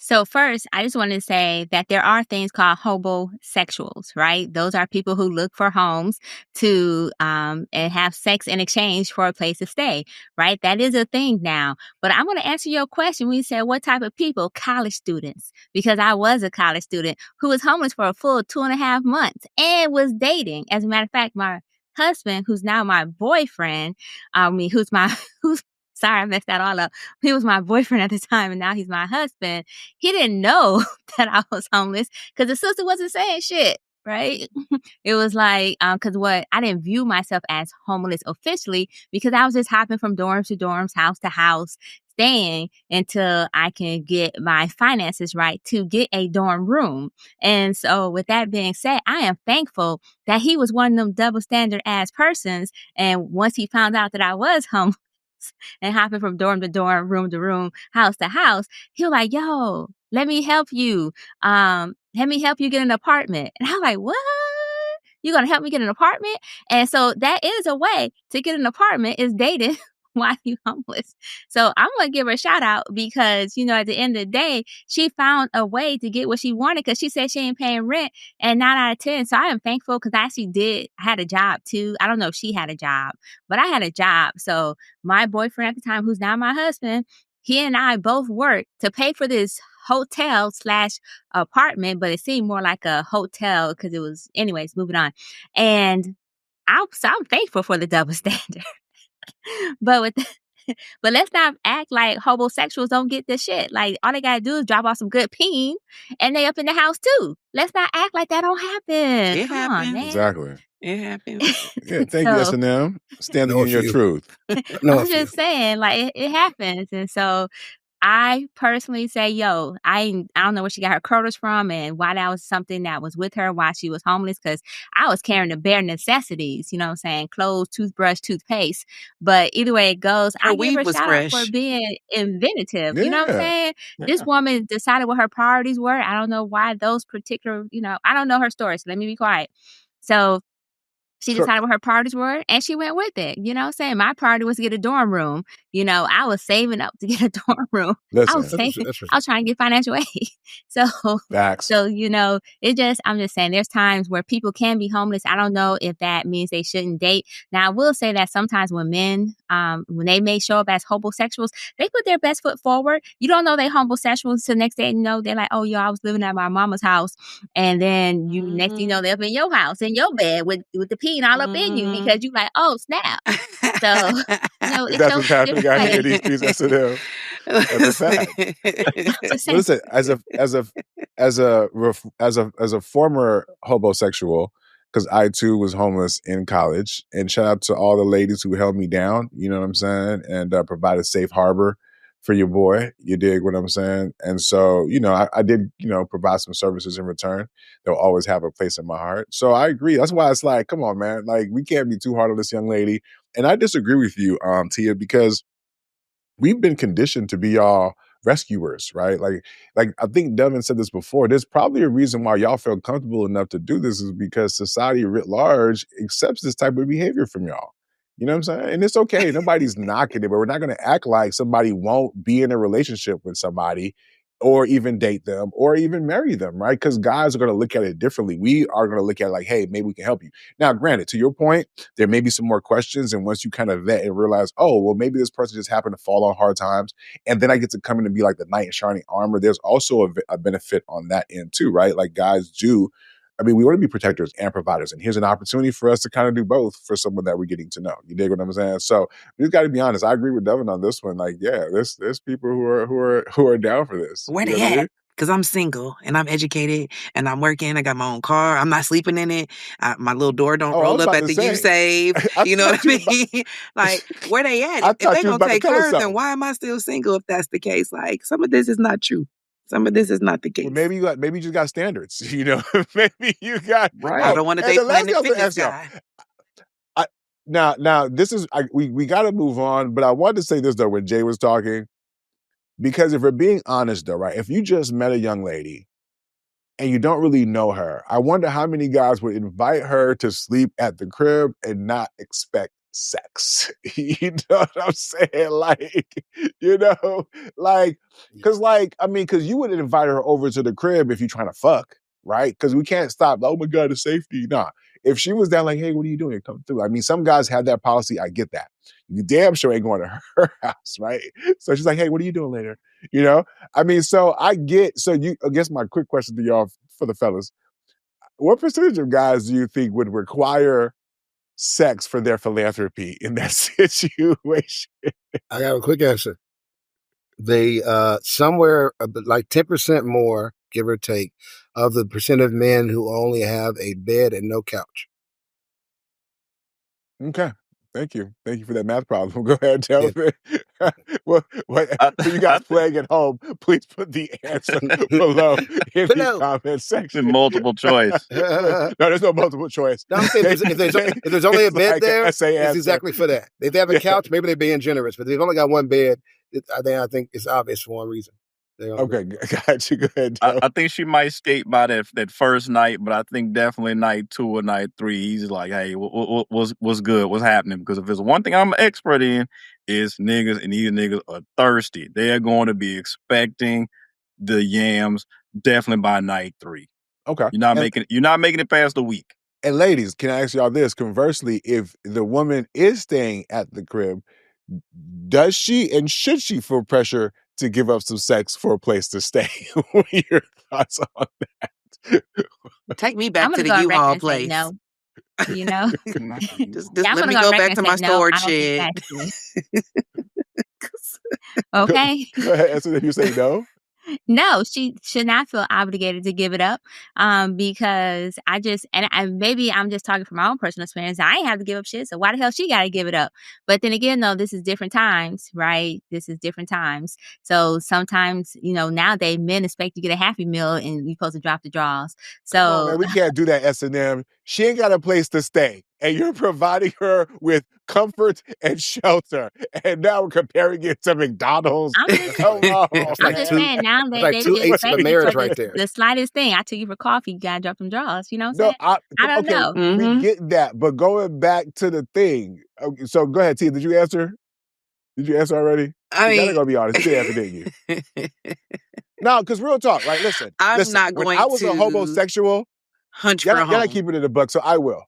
So first, I just want to say that there are things called hobosexuals, right? Those are people who look for homes to and have sex in exchange for a place to stay, right? That is a thing now. But I'm going to answer your question when you said what type of people? College students, because I was a college student who was homeless for a full 2.5 months and was dating. As a matter of fact, my husband, who's now my boyfriend, who's my who's sorry, I messed that all up. He was my boyfriend at the time, and now he's my husband. He didn't know that I was homeless because the sister wasn't saying shit, right? It was like, because what I didn't view myself as homeless officially because I was just hopping from dorms to dorms, house to house, staying until I can get my finances right to get a dorm room. And so, with that being said, I am thankful that he was one of them double standard ass persons. And once he found out that I was homeless, and hopping from dorm to dorm, room to room, house to house, he was like, yo, let me help you. Let me help you get an apartment. And I was like, what? You gonna help me get an apartment? And so that is a way to get an apartment is dating while you homeless. So I'm gonna give her a shout out because, at the end of the day, she found a way to get what she wanted because she said she ain't paying rent and 9 out of 10. So I am thankful because I actually had a job too. I don't know if she had a job, but I had a job. So my boyfriend at the time, who's now my husband, he and I both worked to pay for this hotel / apartment, but it seemed more like a hotel because it was, anyways, moving on. And I'm thankful for the double standard. But with but let's not act like homosexuals don't get this shit. Like all they gotta do is drop off some good peen and they up in the house too. Let's not act like that don't happen. It Come on, happens. man. Exactly. It happens. Yeah, thank you, So S&M. Standing Know a in your few. truth. Know a I'm few. just saying, like it happens. And so I personally say, yo, I don't know where she got her curls from and why that was something that was with her while she was homeless because I was carrying the bare necessities, you know what I'm saying? Clothes, toothbrush, toothpaste. But either way it goes, Her I give weave her a was shout out for fresh. being inventive. You know what I'm Yeah. saying? Yeah. This woman decided what her priorities were. I don't know why those particular, I don't know her story, so let me be quiet. So she So, decided what her priorities were and she went with it. You know what I'm saying? My priority was to get a dorm room. I was saving up to get a dorm room. I was listen, saving, I was trying to get financial aid. So, facts. I'm just saying there's times where people can be homeless. I don't know if that means they shouldn't date. Now, I will say that sometimes when men, when they may show up as homosexuals, they put their best foot forward. You don't know they homosexuals till the next day, they're like, oh, yo, I was living at my mama's house. And then next thing you know, they're up in your house, in your bed with the peeing all up in you because you like, oh, snap. So, it That's shows what's happening out here in these different streets, S&M. That's a fact. just saying. Listen, as a former homosexual, because I too was homeless in college, and shout out to all the ladies who held me down, you know what I'm saying, and provided safe harbor for your boy. You dig what I'm saying? And so, I did, provide some services in return. They'll always have a place in my heart. So I agree. That's why it's like, come on, man. Like, we can't be too hard on this young lady. And I disagree with you, Tia, because we've been conditioned to be y'all rescuers, right? Like I think Devin said this before. There's probably a reason why y'all feel comfortable enough to do this is because society writ large accepts this type of behavior from y'all. You know what I'm saying? And it's okay. Nobody's knocking it, but we're not going to act like somebody won't be in a relationship with somebody or even date them or even marry them, right? Because guys are going to look at it differently. We are going to look at it like, hey, maybe we can help you. Now, granted, to your point, there may be some more questions. And once you kind of vet and realize, oh, well, maybe this person just happened to fall on hard times. And then I get to come in and be like the knight in shining armor. There's also a benefit on that end too, right? Like guys do. I mean, we want to be protectors and providers. And here's an opportunity for us to kind of do both for someone that we're getting to know. You dig what I'm saying? So we just got to be honest. I agree with Devin on this one. Like, yeah, there's people who are down for this. Where You know they what I mean? at? Because I'm single and I'm educated and I'm working. I got my own car. I'm not sleeping in it. My little door don't Oh, I was roll up about at to the U say, save. I You know what thought I you was about, mean? Like, where they at? I If thought they you was gonna about to take tell us her, then something. why am I still single if that's the case? Like, some of this is not true. Some of this is not the case. Well, maybe you just got standards. Maybe you got. Right. Oh, I don't want to and date the last Planet thing I was going to Fitness ask y'all. guy. Now this is we got to move on, but I wanted to say this though when Jay was talking, because if we're being honest though, right? If you just met a young lady and you don't really know her, I wonder how many guys would invite her to sleep at the crib and not expect sex. You know what I'm saying? Like, you know, like, cause you would invite her over to the crib if you're trying to fuck, right? Cause we can't stop. Oh my God, the safety. Nah. If she was down like, hey, what are you doing? Come through. I mean, some guys have that policy. I get that. You damn sure ain't going to her house, right? So she's like, hey, what are you doing later? You know? I mean, I guess my quick question to y'all for the fellas, what percentage of guys do you think would require sex for their philanthropy in that situation? I got a quick answer. They somewhere like 10% more, give or take, of the percent of men who only have a bed and no couch. Okay. Thank you for that math problem. Go ahead, Jonathan. What for you guys playing at home, please put the answer below in the comment section. Multiple choice. No, there's no multiple choice. No, I'm saying if there's only a bed like there, it's exactly for that. If they have a couch, maybe they're being generous. But if they've only got one bed, I think it's obvious for one reason. Okay, got you. Go ahead, Joe. I think she might skate by that first night, but I think definitely night 2 or night 3, he's like, hey, what's good? What's happening? Because if there's one thing I'm an expert in, is niggas, and these niggas are thirsty. They are going to be expecting the yams definitely by night 3. Okay. You're not making it past a week. And ladies, can I ask y'all this? Conversely, if the woman is staying at the crib, does she and should she feel pressure to give up some sex for a place to stay? What are your thoughts on that? Take me back to the U-Haul place. No, you know, just let me go back to my storage shed. Okay. Go ahead. So if you say no. No, she should not feel obligated to give it up, because maybe I'm just talking from my own personal experience. I ain't have to give up shit, so why the hell she got to give it up? But then again, though, this is different times, right? This is different times. So sometimes, nowadays men expect to get a Happy Meal and you're supposed to drop the draws. So come on, man, we can't do that, S&M. She ain't got a place to stay, and you're providing her with comfort and shelter. And now we're comparing it to McDonald's. Come on, I'm just saying now that like 2/8 of a marriage right there. The slightest thing, I took you for coffee, you gotta drop them draws. You know what I'm saying? I don't know. We get that, but going back to the thing. Okay, so go ahead, T. Did you answer? Did you answer already? You gotta go be honest. You did answer, didn't you? No, because real talk. Like, listen. Not going when I was a homosexual, hunch for a home. Y'all keep it in the buck, so I will.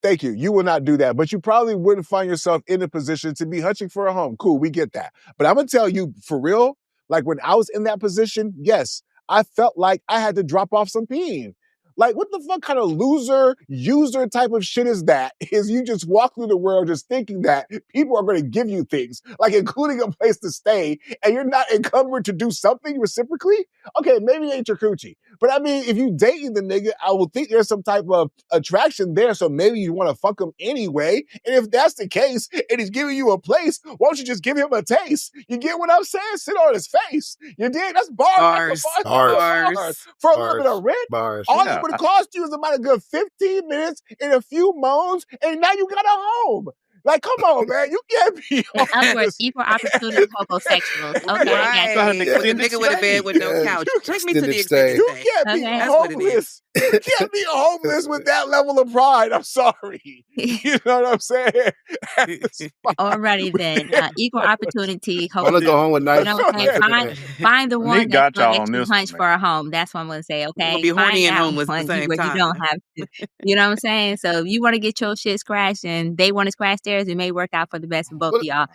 Thank you. You will not do that, but you probably wouldn't find yourself in a position to be hunching for a home. Cool, we get that. But I'm gonna tell you for real, like when I was in that position, yes, I felt like I had to drop off some peeing. Like, what the fuck kind of loser, user type of shit is that? Is you just walk through the world just thinking that people are going to give you things, like including a place to stay, and you're not encumbered to do something reciprocally? Okay, maybe it ain't your coochie. But I mean, if you dating the nigga, I would think there's some type of attraction there, so maybe you want to fuck him anyway. And if that's the case, and he's giving you a place, why don't you just give him a taste? You get what I'm saying? Sit on his face. You dig? That's bars. For a little bit of rent. All it would cost you is about a good 15 minutes and a few moans, and now you got a home. Like, come on, man. You can't be in other words, equal opportunity homosexuals. Okay, right. The nigga with a bed with no couch. Take me to the extended You can't be homeless. You can't be homeless with that level of pride. I'm sorry. You know what I'm saying? Alrighty then. Equal opportunity. I want to go home with night. Find the one that's going to hunch for a home. That's what I'm going to say, okay? You'll be horny and homeless at the same time. You don't have to. You know what I'm saying? So if you want to get your shit scratched and they want to scratch theirs, it may work out for the best of both of y'all.